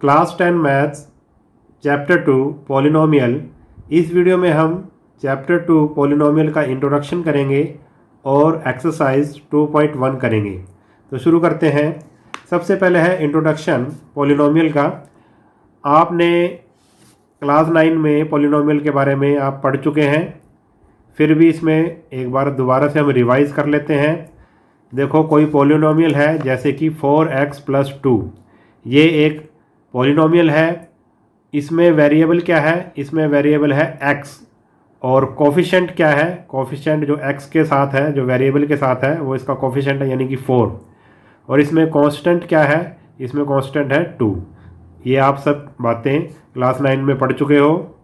Class 10 maths chapter 2 polynomial. इस video में हम चैप्टर 2 पॉलिनोमियल का इंट्रोडक्शन करेंगे और एक्सरसाइज 2.1 करेंगे। तो शुरू करते हैं। सबसे पहले है इंट्रोडक्शन पॉलिनोमियल का। आपने क्लास 9 में पॉलिनोमियल के बारे में आप पढ़ चुके हैं, फिर भी इसमें एक बार दोबारा से हम रिवाइज कर लेते हैं। देखो, कोई पॉलिनोमियल है जैसे कि 4x + 2, ये एक पॉलिनोमियल है। इसमें वेरिएबल क्या है? इसमें वेरिएबल है x, और कोफिशिएंट क्या है? कोफिशिएंट जो x के साथ है, जो वेरिएबल के साथ है, वो इसका कोफिशिएंट है, यानी कि 4। और इसमें कांस्टेंट क्या है? इसमें कांस्टेंट है 2। ये आप सब बातें क्लास 9 में पढ़ चुके हो।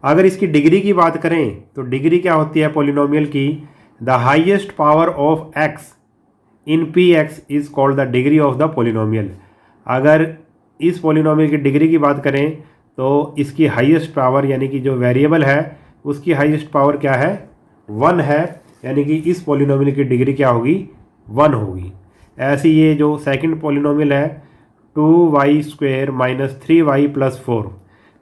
अगर इसकी डिग्री की बात करें तो डिग्री क्या होती है पॉलिनोमियल की? The highest power of x in px is called the degree of the polynomial. अगर इस पॉलिनोमियल की डिग्री की बात करें तो इसकी हाईएस्ट पावर, यानी कि जो वेरिएबल है उसकी हाईएस्ट पावर क्या है? 1 है, यानी कि इस पॉलिनोमियल की डिग्री क्या होगी? 1 होगी। ऐसे ये जो सेकंड पॉलिनोमियल है 2y² - 3y + 4,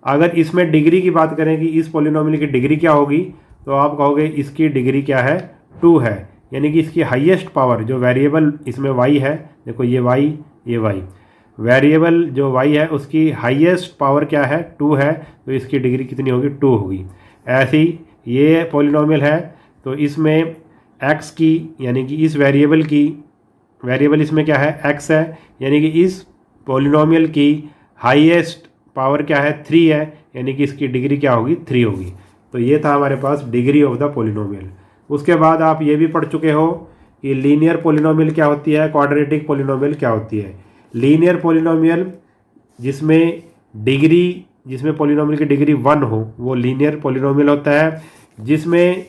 अगर इसमें डिग्री की बात करें कि इस पॉलिनोमियल की डिग्री क्या होगी, तो आप कहोगे इसकी डिग्री क्या है? 2 है, यानी कि इसकी हाईएस्ट पावर, जो वेरिएबल इसमें y है, देखो ये y, ये y, वेरिएबल जो y है उसकी हाईएस्ट पावर क्या है? 2 है, तो इसकी डिग्री कितनी होगी? 2 होगी। ऐसे ही ये पॉलिनोमियल है, तो इसमें x की, यानी कि इस वेरिएबल की, वेरिएबल इसमें क्या है? x है, यानी कि इस पॉलिनोमियल की हाईएस्ट पावर क्या है? 3 है, यानी कि इसकी डिग्री क्या होगी? 3 होगी। तो ये था हमारे पास डिग्री ऑफ द पॉलिनोमियल। उसके बाद आप ये भी पढ़ चुके हो कि लीनियर पॉलिनोमियल क्या होती है, क्वाड्रेटिक पॉलिनोमियल क्या होती है। लीनियर पॉलिनोमियल जिसमें डिग्री, जिसमें पॉलिनोमियल की डिग्री 1 हो, वो लीनियर पॉलिनोमियल होता है। जिसमें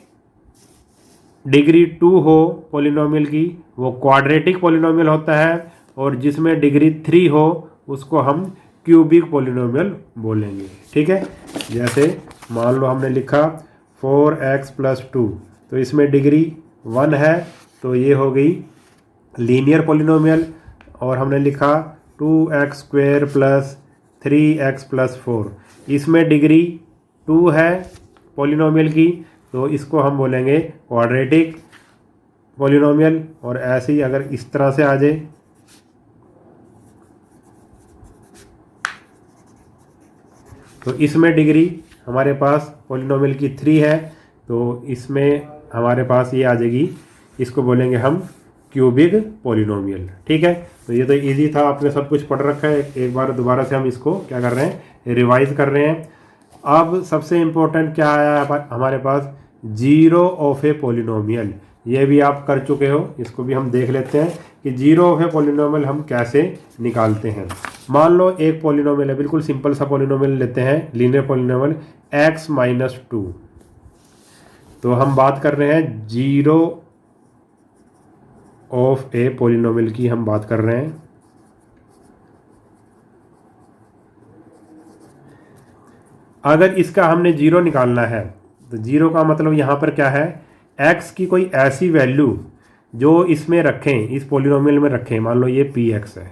डिग्री 2 हो पॉलिनोमियल की, वो क्वाड्रेटिक पॉलिनोमियल होता है। और जिसमें डिग्री 3 हो उसको हम क्यूबिक पॉलिनोमियल बोलेंगे। ठीक है, जैसे मान लो हमने लिखा 4x + 2, तो इसमें डिग्री 1 है, तो ये हो गई लीनियर पॉलिनोमियल। और हमने लिखा 2x² + 3x + 4, इसमें डिग्री 2 है पॉलिनोमियल की, तो इसको हम बोलेंगे क्वाड्रेटिक पॉलिनोमियल। और ऐसे ही अगर इस तरह से आ जाए, तो इसमें डिग्री हमारे पास पॉलिनोमियल की 3 है, तो इसमें हमारे पास ये आ जाएगी, इसको बोलेंगे हम क्यूबिक पॉलिनोमियल। ठीक है, तो ये तो इजी था, आपने सब कुछ पढ़ रखा है। एक बार दोबारा से हम इसको क्या कर रहे हैं? रिवाइज कर रहे हैं। अब सबसे इम्पोर्टेंट क्या आया हमारे पास? Zero of a polynomial. ये भी आप कर चुके हो, इसको भी हम देख लेते हैं कि जीरो ऑफ ए पॉलिनोमियल हम कैसे निकालते हैं। मान लो एक पॉलिनोमियल है, बिल्कुल सिंपल सा पॉलिनोमियल लेते हैं, लीनियर पॉलिनोमियल x - 2। तो हम बात कर रहे हैं जीरो ऑफ ए पॉलिनोमियल की, हम बात कर रहे हैं। अगर इसका हमने जीरो निकालना है, तो जीरो का मतलब यहाँ पर क्या है? x की कोई ऐसी वैल्यू जो इसमें रखें, इस पॉलिनोमियल में रखें। मान लो ये px है,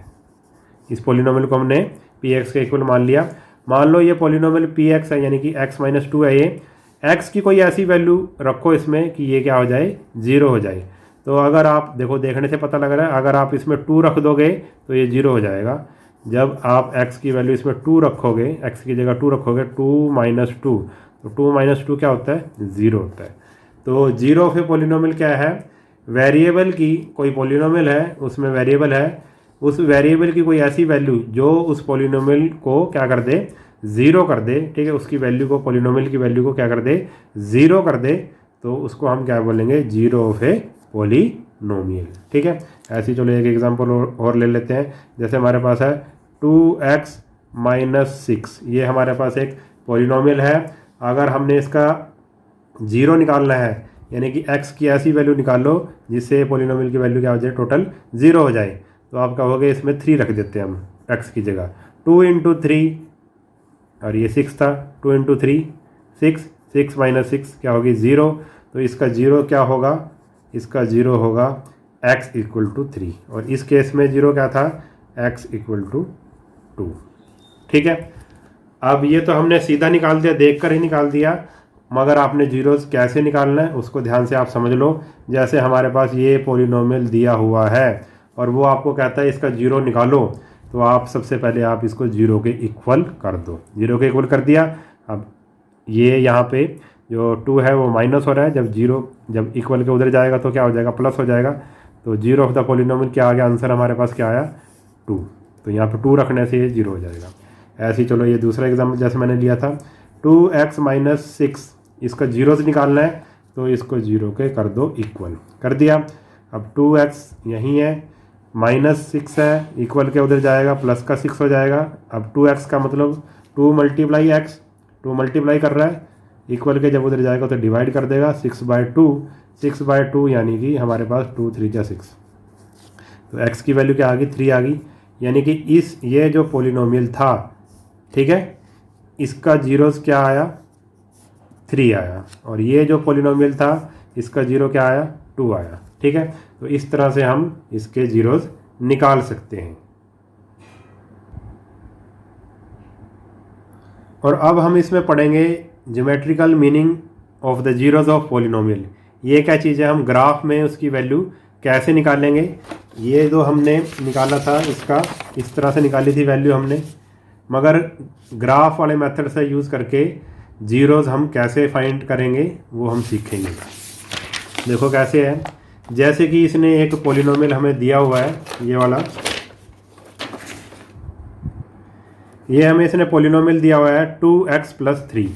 इस पॉलिनोमियल को हमने px के इक्वल मान लिया। मान लो ये पॉलिनोमियल px है, यानी कि x - 2 है। ये x की कोई ऐसी वैल्यू रखो इसमें कि ये क्या हो जाए? 0 हो जाए। तो अगर आप देखो, देखने से पता लग रहा है, अगर आप इसमें 2 रख दोगे तो ये 0 हो जाएगा। जब आप x की वैल्यू इसमें 2 रखोगे, x की जगह 2 रखोगे, 2 - 2, तो 2 - 2 क्या होता है? 0 होता है। तो जीरो ऑफ ए पॉलिनोमियल क्या है? वेरिएबल की, कोई पॉलिनोमियल है उसमें वेरिएबल है, उस वेरिएबल की कोई ऐसी वैल्यू जो उस पॉलिनोमियल को क्या कर दे? 0 कर दे। ठीक है, उसकी वैल्यू को, पॉलिनोमियल की वैल्यू को क्या कर दे? 0 कर दे, तो उसको हम क्या बोलेंगे? Zero of a polynomial. ठीक है, ऐसी चलो एक एग्जांपल और ले लेते हैं। जैसे हमारे पास है 2x - 6, ये हमारे पास एक पॉलिनोमियल है। अगर हमने इसका जीरो निकालना है, यानी कि x की ऐसी वैल्यू निकाल लो जिससे पॉलिनोमियल की वैल्यू क्या हो जाए? टोटल 0 हो जाए। तो आप कहोगे इसमें 3 रख देते हैं हम x की जगह। 2 × 3, और ये 6 था, 2 × 3 6, 6 - 6 क्या होगी? 0। तो इसका 0 क्या होगा? इसका 0 होगा x = 3। और इस केस में 0 क्या था? x = 2। ठीक है। अब ये तो हमने सीधा निकाल दिया, देख कर ही निकाल दिया, मगर आपने जीरोज़ कैसे निकालना है उसको ध्यान से आप समझ लो। जैसे हमारे पास ये पॉलिनोमियल दिया हुआ है और वो आपको कहता है इसका जीरो निकालो, तो आप सबसे पहले आप इसको जीरो के इक्वल कर दो। जीरो के इक्वल कर दिया। अब ये यहाँ पे जो 2 है वो माइनस हो रहा है, जब इक्वल के उधर जाएगा तो क्या हो जाएगा, प्लस हो जाएगा। तो जीरो ऑफ द पॉलिनोमियल क्या आ गया, आंसर हमारे पास क्या आया, 2। तो यहाँ पे 2 रखने से ये जीरो हो जाएगा। ऐसे ही चलो ये दूसरा एग्जाम्पल जैसे मैंने लिया था, 2x माइनस 6, इसका जीरोज निकालना है तो इसको जीरो के कर दो इक्वल, कर दिया। अब 2x यहीं है, माइनस 6 है, इक्वल के उधर जाएगा प्लस का 6 हो जाएगा। अब 2x का मतलब 2 मल्टीप्लाई x, 2 मल्टीप्लाई कर रहा है, इक्वल के जब उधर जाएगा तो डिवाइड कर देगा, 6/2 यानी कि हमारे पास 2 3 जा 6। तो x की वैल्यू क्या आ गई, 3 आ गई। यानी कि ये जो पोलिनोमियल था, ठीक है, इसका जीरोस क्या आया, 3 आया, और ये जो पोलिनोमियल था इसका जीरो क्या आया, 2 आया। ठीक है, तो इस तरह से हम इसके जीरोस निकाल सकते हैं। और अब हम इसमें पढ़ेंगे geometrical meaning of the zeros of polynomial. ये क्या चीज़ है, हम ग्राफ में उसकी वैल्यू कैसे निकालेंगे। ये जो हमने निकाला था इसका इस तरह से निकाली थी वैल्यू हमने, मगर ग्राफ वाले मेथड से यूज़ करके जीरोस हम कैसे फाइंड करेंगे वो हम सीखेंगे। देखो कैसे है, जैसे कि इसने एक पोलिनोमियल हमें दिया हुआ है, ये वाला, ये हमें इसने पोलिनोमियल दिया हुआ है 2x + 3,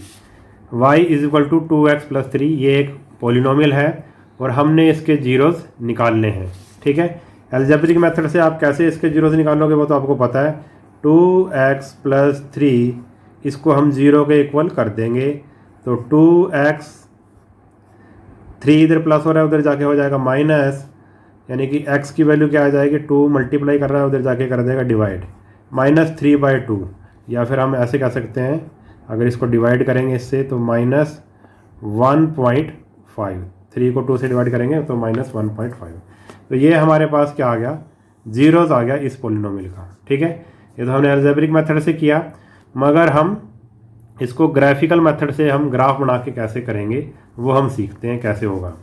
y = 2x + 3। ये एक पोलिनोमियल है और हमने इसके जीरोस निकालने हैं। ठीक है, अलजेब्रिक मेथड से आप कैसे इसके जीरोस निकालोगे वो तो आपको पता है। 2x + 3 इसको हम जीरो के इक्वल कर देंगे, तो 2x, 3 इधर प्लस हो रहा है उधर जाके हो जाएगा माइनस, यानी कि x की वैल्यू क्या आ जाएगी, 2 मल्टीप्लाई कर रहा है उधर जाके कर देगा डिवाइड, -3/2। या फिर हम ऐसे कह सकते हैं, अगर इसको डिवाइड करेंगे इससे तो -1.5, 3 को 2 से डिवाइड करेंगे तो -1.5। तो ये हमारे पास क्या आ गया, जीरोस आ गया इस पोलिनोमियल का। ठीक है, ये तो हमने अलजेब्रिक मेथड से किया, मगर हम इसको ग्राफिकल मेथड से हम ग्राफ बना के कैसे करेंगे वो हम सीखते हैं कैसे होगा।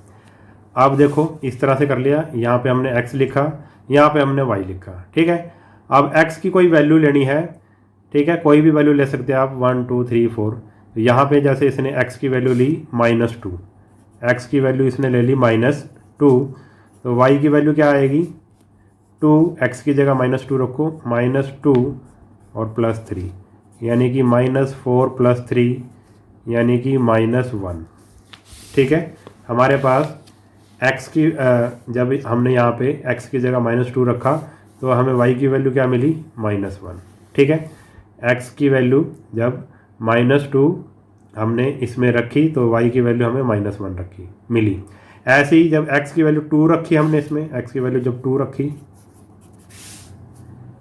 अब देखो इस तरह से कर लिया, यहाँ पे हमने x लिखा, यहाँ पे हमने y लिखा। ठीक है, अब x की कोई वैल्यू लेनी है, ठीक है, कोई भी वैल्यू ले सकते हैं आप, 1 2 3 4। तो यहाँ पे जैसे इसने x की वैल्यू ली -2, x की वैल्यू इसने ले ली -2, तो y की वैल्यू क्या आएगी, 2, x की जगह -2 रखो, -2 और +3, यानी कि -4 + 3 यानी कि -1। ठीक है, हमारे पास x की जब हमने यहाँ पे x की जगह -2 रखा तो हमें y की वैल्यू क्या मिली, -1। ठीक है, x की वैल्यू जब -2 हमने इसमें रखी तो y की वैल्यू हमें -1 रखी मिली। ऐसे ही जब x की वैल्यू 2 रखी हमने इसमें, x की वैल्यू जब 2 रखी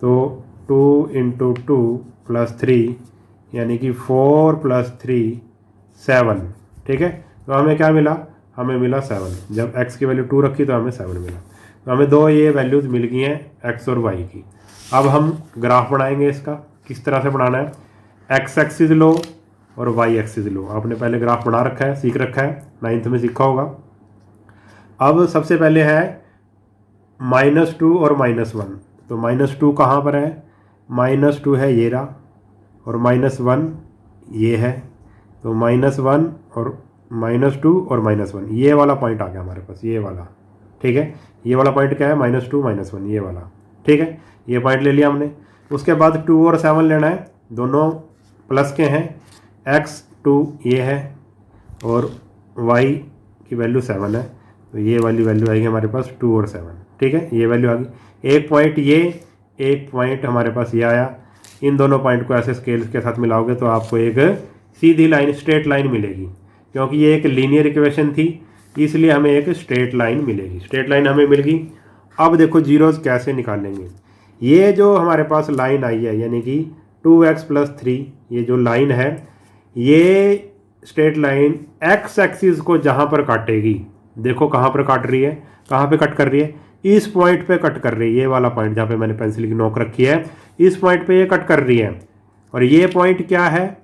तो 2 × 2 + 3 यानी कि 4 + 3 7। ठीक है, तो हमें क्या मिला, हमें मिला 7। जब x की वैल्यू 2 रखी तो हमें 7 मिला। तो हमें दो ये वैल्यूज़ मिल गई हैं x और y की। अब हम ग्राफ बनाएंगे इसका, किस तरह से बनाना है, x एक्सिस लो और y एक्सिस लो। आपने पहले ग्राफ बना रखा है, सीख रखा है, 9th में सीखा होगा। अब सबसे पहले है -2 और -1। तो -2 कहाँ पर है, -2 है ये रहा, और -1 ये है, तो -1 और -2 और -1, ये वाला पॉइंट आ गया हमारे पास, ये वाला। ठीक है, ये वाला पॉइंट क्या है, -2 -1, ये वाला। ठीक है, ये पॉइंट ले लिया हमने। उसके बाद 2 और 7 लेना है, दोनों प्लस के हैं, x2 ये है और y की वैल्यू 7 है, तो ये वाली वैल्यू आएगी हमारे पास 2 और 7। ठीक है, ये वैल्यू आ गई। एक पॉइंट ये, एक पॉइंट हमारे पास ये आया। इन दोनों पॉइंट को ऐसे स्केल्स के साथ मिलाओगे तो आपको एक सीधी लाइन, स्ट्रेट लाइन मिलेगी, क्योंकि ये एक लीनियर इक्वेशन थी इसलिए हमें एक स्ट्रेट लाइन मिलेगी। स्ट्रेट लाइन हमें मिल गई। अब देखो जीरोस कैसे निकालेंगे। ये जो हमारे पास लाइन आई है यानी कि 2x + 3, ये जो लाइन है, ये स्ट्रेट लाइन x एक्सिस को जहाँ पर काटेगी, देखो कहाँ पर काट रही है, कहाँ पे कट कर रही है, इस पॉइंट पे कट कर रही है। ये वाला पॉइंट जहाँ पे मैंने पेंसिल की नोक रखी है, इस पॉइंट पे ये कट कर रही है। और ये पॉइंट क्या है,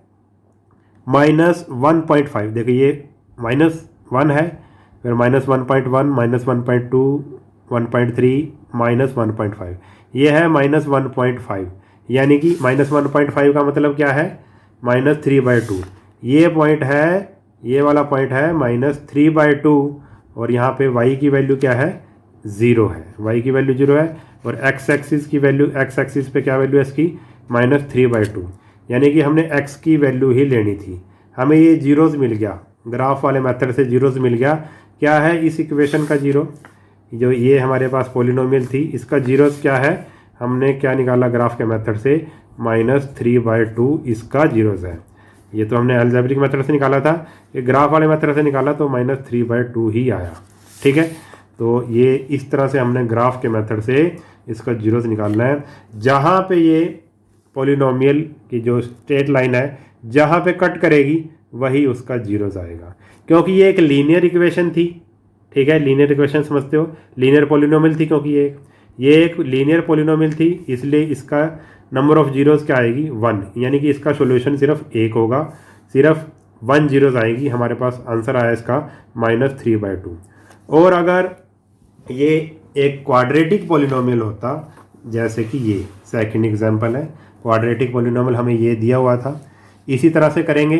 -1.5। देखिए ये -1 है, फिर -1.1, -1.2, 1.3, -1.5, ये है -1.5, यानी कि -1.5 का मतलब क्या है, -3/2। ये पॉइंट है, ये वाला पॉइंट है -3/2, और यहाँ पे y की वैल्यू क्या है, 0 है, y की वैल्यू 0 है, और x एक्सिस की वैल्यू, x एक्सिस पे क्या वैल्यू है इसकी, -3/2, यानी कि हमने x की वैल्यू ही लेनी थी। हमें ये जीरोज़ मिल गया, ग्राफ वाले मेथड से जीरोज़ मिल गया। क्या है इस इक्वेशन का जीरो, जो ये हमारे पास पॉलिनोमियल थी, इसका जीरोज़ क्या है, हमने क्या निकाला ग्राफ के मेथड से, -3/2 इसका जीरोज़ है। ये तो हमने अलजेब्रिक मेथड से निकाला था, ये ग्राफ वाले मेथड से निकाला तो -3/2 ही आया। ठीक है, तो ये इस तरह से हमने ग्राफ के मेथड से इसका जीरोज़ निकालना है। जहाँ पे ये पॉलिनोमियल की जो स्ट्रेट लाइन है जहाँ पे कट करेगी वही उसका जीरोज़ आएगा, क्योंकि ये एक लीनियर इक्वेशन थी। ठीक है, लीनियर इक्वेशन समझते हो, लीनियर पॉलिनोमियल थी, क्योंकि ये एक लीनियर पॉलिनोमियल थी, इसलिए इसका नंबर ऑफ जीरोज़ क्या आएगी, 1, यानी कि इसका सॉल्यूशन सिर्फ एक होगा, सिर्फ 1 जीरोज़ आएगी। हमारे पास आंसर आया इसका -3/2। और अगर ये एक क्वाड्रेटिक पॉलिनोमियल होता, जैसे कि ये सेकंड एग्जांपल है, क्वाड्रेटिक पॉलिनोमियल हमें ये दिया हुआ था, इसी तरह से करेंगे।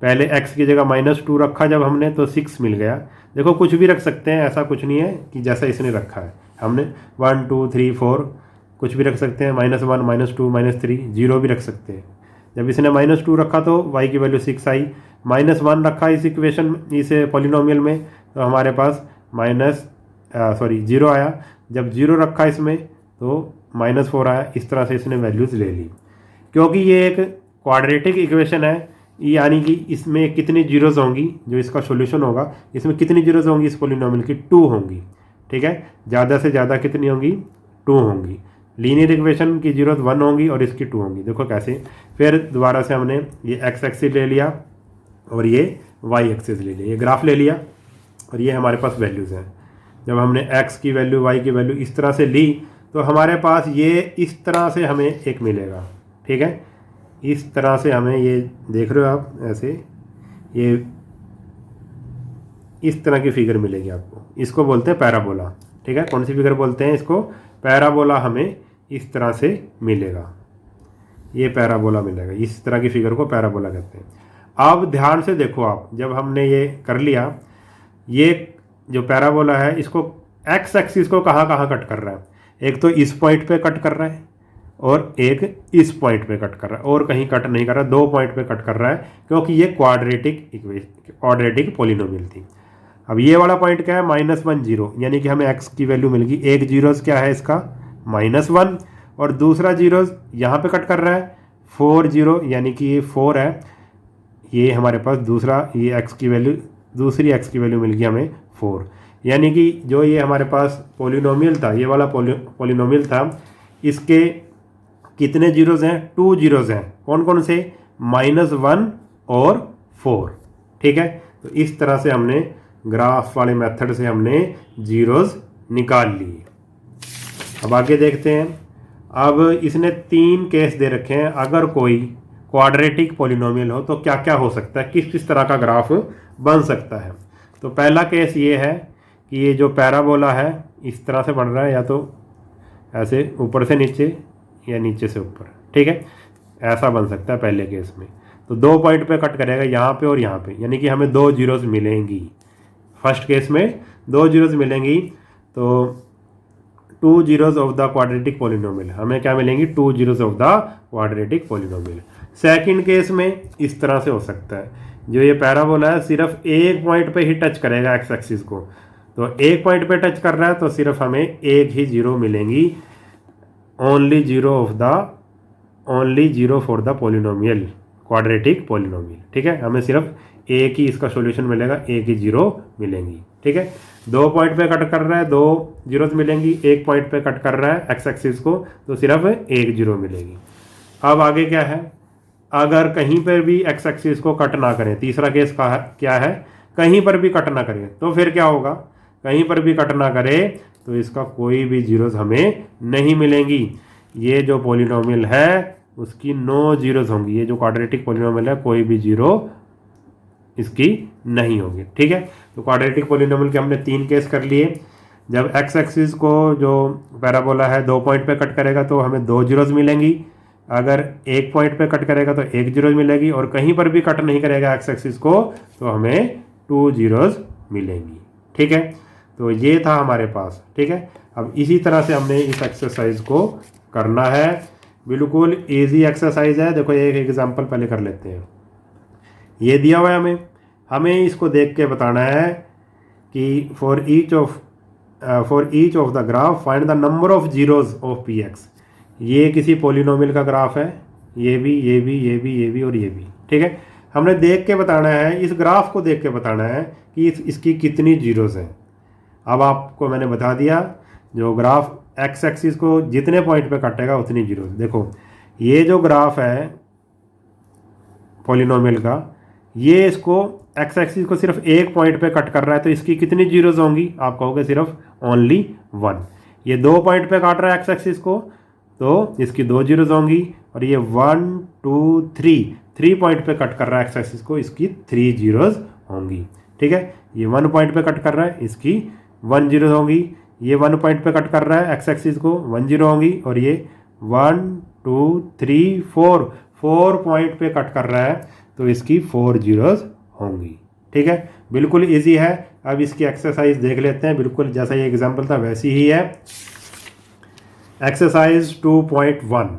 पहले x की जगह -2 रखा जब हमने, तो 6 मिल गया। देखो कुछ भी रख सकते हैं, ऐसा कुछ नहीं है कि जैसा इसने रखा है, हमने 1 2 3 4 कुछ भी रख सकते हैं, -1 -2 -3, 0 भी रख सकते हैं। जब इसने -2 रखा तो y की वैल्यू 6 आई, -1 रखा इस इक्वेशन, इस पॉलिनोमियल में, तो हमारे पास 0 आया। जब 0 रखा इसमें तो -4 आया। इस तरह से इसने वैल्यूज़ ले ली। क्योंकि ये एक क्वाड्रेटिक इक्वेशन है, यानी कि इसमें कितनी जीरोज़ होंगी, जो इसका सॉल्यूशन होगा, इसमें कितनी जीरोज़ होंगी इस पॉलिनोमियल की, 2 होंगी। ठीक है, ज़्यादा से ज़्यादा कितनी होंगी, 2 होंगी। लीनियर इक्वेशन की जीरोज़ 1 होंगी और इसकी 2 होंगी। देखो कैसे, फिर दोबारा से हमने ये x एक्सिस ले लिया और ये y एक्सिस ले लिया, ये ग्राफ ले लिया, और ये हमारे पास वैल्यूज़ हैं। जब हमने x की वैल्यू, y की वैल्यू इस तरह से ली, तो हमारे पास ये इस तरह से हमें एक मिलेगा। ठीक है, इस तरह से हमें, ये देख रहे हो आप ऐसे, ये इस तरह की फिगर मिलेगी आपको, इसको बोलते हैं पैराबोला। ठीक है, कौन सी फिगर बोलते हैं इसको, पैराबोला। हमें इस तरह से मिलेगा, ये पैराबोला मिलेगा, इस तरह की फिगर को पैराबोला कहते हैं। अब ध्यान से देखो आप, जब हमने ये कर लिया, ये जो पैराबोला है इसको x एक्सिस को कहाँ कहाँ कट कर रहा है, एक तो इस पॉइंट पे कट कर रहा है और एक इस पॉइंट पे कट कर रहा है, और कहीं कट नहीं कर रहा, 2 पॉइंट पे कट कर रहा है, क्योंकि ये क्वाड्रेटिक पॉलिनोमियल थी। अब ये वाला पॉइंट क्या है, -1 0, यानी कि हमें x की वैल्यू मिल गई। एक जीरोज़ क्या है इसका, -1, और दूसरा जीरोज़ यहाँ पे कट कर रहा है 4 0, यानी कि ये 4 है। ये हमारे पास दूसरा, ये x की वैल्यू, दूसरी x की वैल्यू मिल गई हमें 4, यानी कि जो ये हमारे पास पॉलिनोमियल था, ये वाला पॉलिनोमियल था, इसके कितने जीरोज़ हैं, 2 जीरोज़ हैं। कौन कौन से, -1 और 4। ठीक है, तो इस तरह से हमने ग्राफ वाले मेथड से हमने जीरोज़ निकाल लिए। अब आगे देखते हैं। अब इसने 3 केस दे रखे हैं, अगर कोई क्वाड्रेटिक पॉलिनोमियल हो तो क्या क्या हो सकता है, किस किस तरह का ग्राफ बन सकता है। तो पहला केस ये है कि ये जो पैराबोला है इस तरह से बन रहा है, या तो ऐसे ऊपर से नीचे या नीचे से ऊपर। ठीक है, ऐसा बन सकता है पहले केस में। तो 2 पॉइंट पे कट करेगा, यहाँ पे और यहाँ पे, यानी कि हमें 2 जीरोज़ मिलेंगी। फर्स्ट केस में 2 जीरोज़ मिलेंगी, तो 2 zeros of the quadratic polynomial, हमें क्या मिलेंगी, 2 zeros of the quadratic polynomial. Second case में इस तरह से हो सकता है, जो ये पैराबोला है सिर्फ एक पॉइंट पे ही टच करेगा x एक्सिस को, तो एक पॉइंट पे टच कर रहा है तो सिर्फ हमें एक ही जीरो मिलेंगी, only zero for the polynomial, quadratic polynomial. ठीक है, हमें सिर्फ एक ही इसका सॉल्यूशन मिलेगा, एक ही जीरो मिलेंगी। ठीक है, 2 पॉइंट पे कट कर रहा है, 2 जीरोज़ मिलेंगी, एक पॉइंट पे कट कर रहा है x एक्सिस को, तो सिर्फ एक जीरो मिलेगी। अब आगे क्या है, अगर कहीं पर भी x एक्सिस को कट ना करें, तीसरा केस का क्या है, कहीं पर भी कट ना करें, तो फिर क्या होगा, कहीं पर भी कट ना करे तो इसका कोई भी जीरोज़ हमें नहीं मिलेंगी। ये जो पॉलिनोमियल है उसकी 9 जीरोज होंगी। ये जो क्वाड्रेटिक पॉलिनोमियल है कोई भी जीरो इसकी नहीं होगी। ठीक है, तो क्वाड्रेटिक पॉलिनोमियल के हमने 3 केस कर लिए। जब एक्स एक्सिस को जो पैराबोला है 2 पॉइंट पे कट करेगा तो हमें 2 जीरोज मिलेंगी, अगर 1 पॉइंट पे कट करेगा तो 1 जीरोज मिलेगी, और कहीं पर भी कट नहीं करेगा एक्स एक्सिस को तो हमें 2 जीरोज मिलेंगी। ठीक है, तो ये था हमारे पास। ठीक है, अब इसी तरह से हमने इस एक्सरसाइज को करना है। बिल्कुल इजी एक्सरसाइज है। देखो एक एग्जांपल पहले कर लेते हैं। ये दिया हुआ है हमें इसको देख के बताना है कि for each of the graph find the number of zeros of P x. ये किसी पोलिनोमियल का ग्राफ है, ये भी और ये भी। ठीक है, हमने देख के बताना है, इस ग्राफ को देख के बताना है कि इसकी कितनी जीरोज हैं। अब आपको मैंने बता दिया, जो ग्राफ एक्स एक्सिस को जितने पॉइंट पे काटेगा उतनी जीरोज। देखो ये जो ग्राफ है पॉलिनोमियल का, ये इसको एक्स एक्सिस को सिर्फ 1 पॉइंट पे कट कर रहा है, तो इसकी कितनी जीरोज होंगी? आप कहोगे सिर्फ ओनली 1। ये 2 पॉइंट पे काट रहा है एक्स एक्सिस को, तो इसकी 2 जीरोज होंगी। और ये 1 2 3 पॉइंट पे कट कर रहा है एक्स एक्सिस को, इसकी 3 जीरोज होंगी। ठीक है, ये 1 पॉइंट पे कट कर रहा है, इसकी 1 जीरो होंगी। ये 1 पॉइंट पे कट कर रहा है एक्स एक्सिस को, 1 जीरो होंगी। और ये 1 2 3 4 पॉइंट पे कट कर रहा है, तो इसकी 4 जीरोज होंगी। ठीक है, बिल्कुल इजी है। अब इसकी एक्सरसाइज देख लेते हैं। बिल्कुल जैसा ये एग्जांपल था वैसी ही है। Exercise 2.1,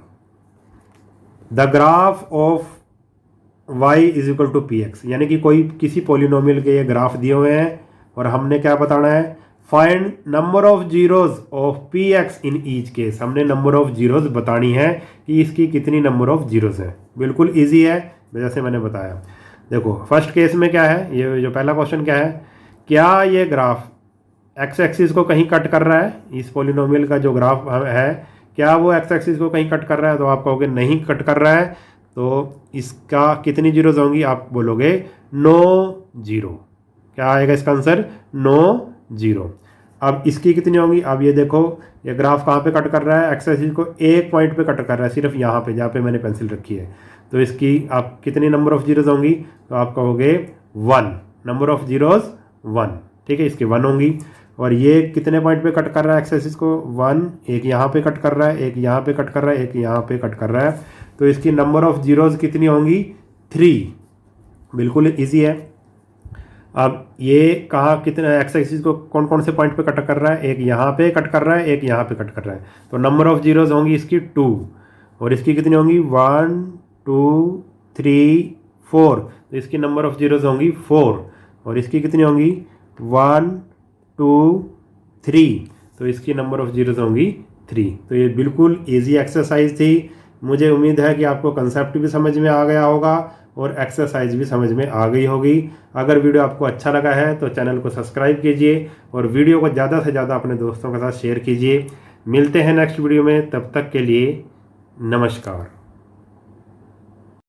the graph of y is equal to P X, यानी कि किसी पोलिनोमियल के ये ग्राफ दिए हुए हैं और हमने क्या बताना है? Find number of zeros of P x in each case. हमने नंबर ऑफ जीरोज बतानी है कि इसकी कितनी नंबर ऑफ जीरोज है। बिल्कुल इजी है जैसे मैंने बताया। देखो फर्स्ट केस में क्या है, ये जो पहला क्वेश्चन क्या है, क्या ये ग्राफ एक्स एक्सिस को कहीं कट कर रहा है? इस पोलिनोमियल का जो ग्राफ है, क्या वो एक्स एक्सिस को कहीं कट कर रहा है? तो आप कहोगे नहीं कट कर रहा है, तो इसका कितनी जीरोज होंगी? आप बोलोगे 9 जीरो। क्या आएगा इसका आंसर? 9 जीरो। अब इसकी कितनी होंगी? अब ये देखो, ये ग्राफ कहाँ पे कट कर रहा है? एक्स एक्सिस को 1 पॉइंट पे कट कर रहा है, सिर्फ यहाँ पे, जहाँ पे मैंने पेंसिल रखी है। तो इसकी आप कितनी नंबर ऑफ जीरोज होंगी? तो आप कहोगे 1, नंबर ऑफ जीरोज 1। ठीक है, इसकी 1 होंगी। और ये कितने पॉइंट पे कट कर रहा है एक्स एक्सिस को? 1, एक यहाँ पे कट कर रहा है, एक यहाँ पे कट कर रहा है, एक यहाँ पे कट कर रहा है, तो इसकी नंबर ऑफ जीरोज कितनी होंगी? 3। बिल्कुल इजी है। अब ये कहाँ कितने एक्स एक्सिस को कौन कौन से पॉइंट पे कट कर रहा है? एक यहाँ पे कट कर रहा है, एक यहाँ पे कट कर रहा है, तो नंबर ऑफ जीरोज होंगी इसकी 2। और इसकी कितनी होंगी? 1 2 3 4, तो इसकी नंबर ऑफ जीरोज होंगी 4। और इसकी कितनी होंगी? 1 2 3, तो इसकी नंबर ऑफ जीरोज होंगी 3। तो ये बिल्कुल इजी एक्सरसाइज थी। मुझे उम्मीद है कि आपको कंसेप्ट भी समझ में आ गया होगा और एक्सरसाइज भी समझ में आ गई होगी। अगर वीडियो आपको अच्छा लगा है तो चैनल को सब्सक्राइब कीजिए और वीडियो को ज़्यादा से ज़्यादा अपने दोस्तों के साथ शेयर कीजिए। मिलते हैं नेक्स्ट वीडियो में, तब तक के लिए नमस्कार।